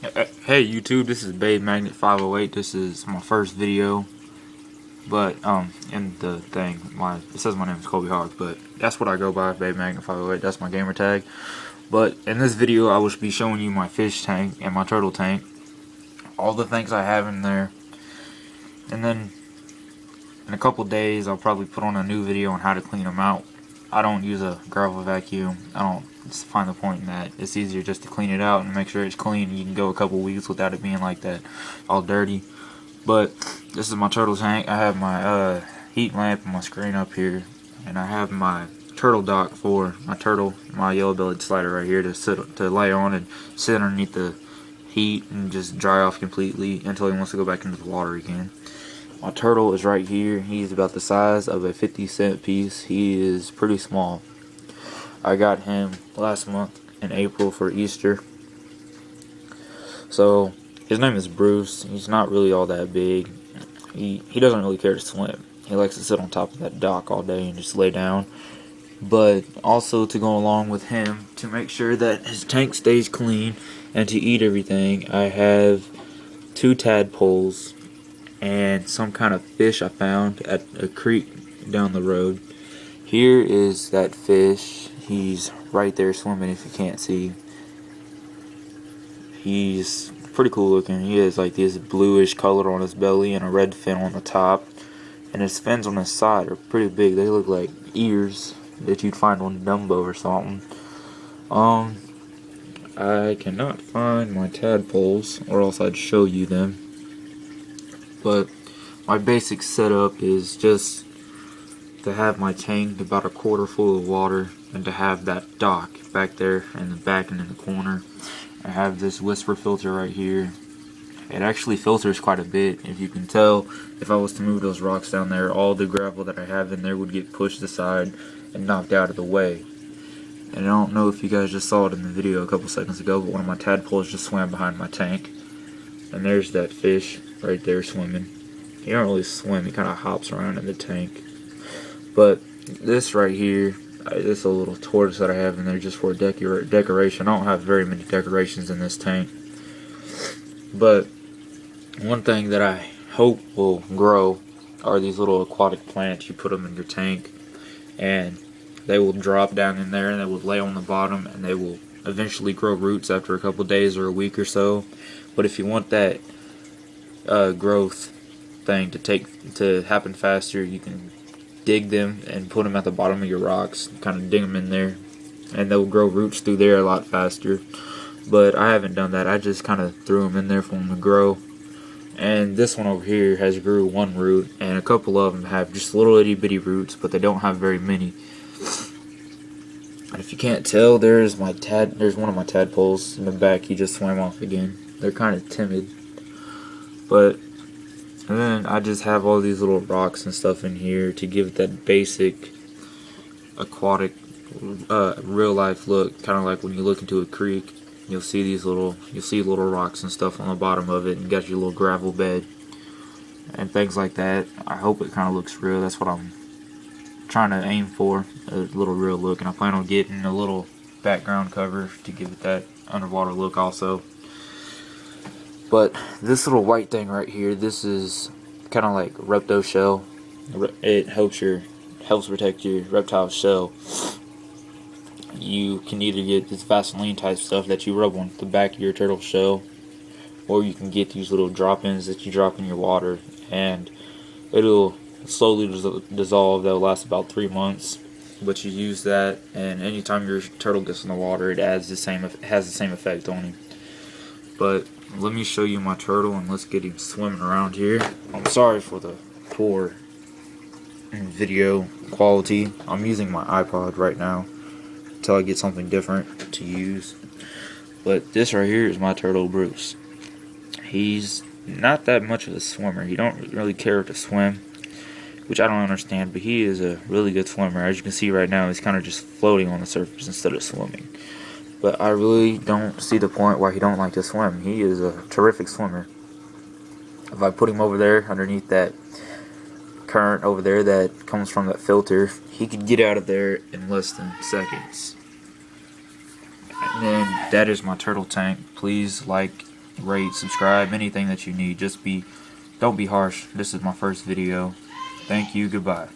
Hey YouTube, this is Babe Magnet 508. This is my first video, but in the thing, it says my name is Kobe Hawk, but that's what I go by, Babe Magnet 508. That's my gamer tag. But in this video, I will be showing you my fish tank and my turtle tank, all the things I have in there, and then in a couple days, I'll probably put on a new video on how to clean them out. I don't use a gravel vacuum. I don't find the point in that. It's easier just to clean it out and make sure it's clean. You can go a couple weeks without it being like that, all dirty. But this is my turtle tank. I have my heat lamp and my screen up here, and I have my turtle dock for my turtle, my yellow-bellied slider right here to lay on and sit underneath the heat and just dry off completely until he wants to go back into the water again. My turtle is right here. He's about the size of a 50-cent piece. He is pretty small. I got him last month in April for Easter. So his name is Bruce. He's not really all that big. He doesn't really care to swim. He likes to sit on top of that dock all day and just lay down. But also to go along with him, to make sure that his tank stays clean and to eat everything, I have 2 tadpoles and some kind of fish I found at a creek down the road. Here is that fish. He's right there swimming if you can't see. He's pretty cool looking. He has like this bluish color on his belly and a red fin on the top. And his fins on his side are pretty big. They look like ears that you'd find on Dumbo or something. I cannot find my tadpoles, or else I'd show you them. But my basic setup is just to have my tank about a quarter full of water and to have that dock back there in the back and in the corner. I have this Whisper filter right here. It actually filters quite a bit. If you can tell, if I was to move those rocks down there, all the gravel that I have in there would get pushed aside and knocked out of the way. And I don't know if you guys just saw it in the video a couple seconds ago, but one of my tadpoles just swam behind my tank. And there's that fish right there swimming. He don't really swim, he kind of hops around in the tank. But this right here, this is a little tortoise that I have in there just for decoration. I don't have very many decorations in this tank. But one thing that I hope will grow are these little aquatic plants. You put them in your tank and they will drop down in there and they will lay on the bottom and they will eventually grow roots after a couple days or a week or so. But if you want that growth thing to happen faster, you can dig them and put them at the bottom of your rocks, kind of dig them in there, and they'll grow roots through there a lot faster. But I haven't done that. I just kind of threw them in there for them to grow. And this one over here has grew one root, and a couple of them have just little itty bitty roots, but they don't have very many. And if you can't tell, there's one of my tadpoles in the back. He just swam off again. They're kind of timid. But and then I just have all these little rocks and stuff in here to give it that basic aquatic real life look, kind of like when you look into a creek. You'll see little rocks and stuff on the bottom of it, and you got your little gravel bed and things like that. I hope it kind of looks real. That's what I'm trying to aim for, a little real look, and I plan on getting a little background cover to give it that underwater look also. But this little white thing right here, this is kind of like Repto shell. It helps protect your reptile shell. You can either get this Vaseline type stuff that you rub on the back of your turtle shell, or you can get these little drop-ins that you drop in your water, and it'll slowly dissolve. That'll last about 3 months. But you use that, and anytime your turtle gets in the water, it has the same effect on him. But let me show you my turtle, and let's get him swimming around here. I'm sorry for the poor video quality. I'm using my iPod right now until I get something different to use. But this right here is my turtle, Bruce. He's not that much of a swimmer. He don't really care to swim, which I don't understand, but he is a really good swimmer. As you can see right now, he's kind of just floating on the surface instead of swimming. But I really don't see the point why he don't like to swim. He is a terrific swimmer. If I put him over there underneath that current over there that comes from that filter, he could get out of there in less than seconds. And then that is my turtle tank. Please like rate, subscribe, anything that you need. Don't be harsh. This is my first video. Thank you. Goodbye.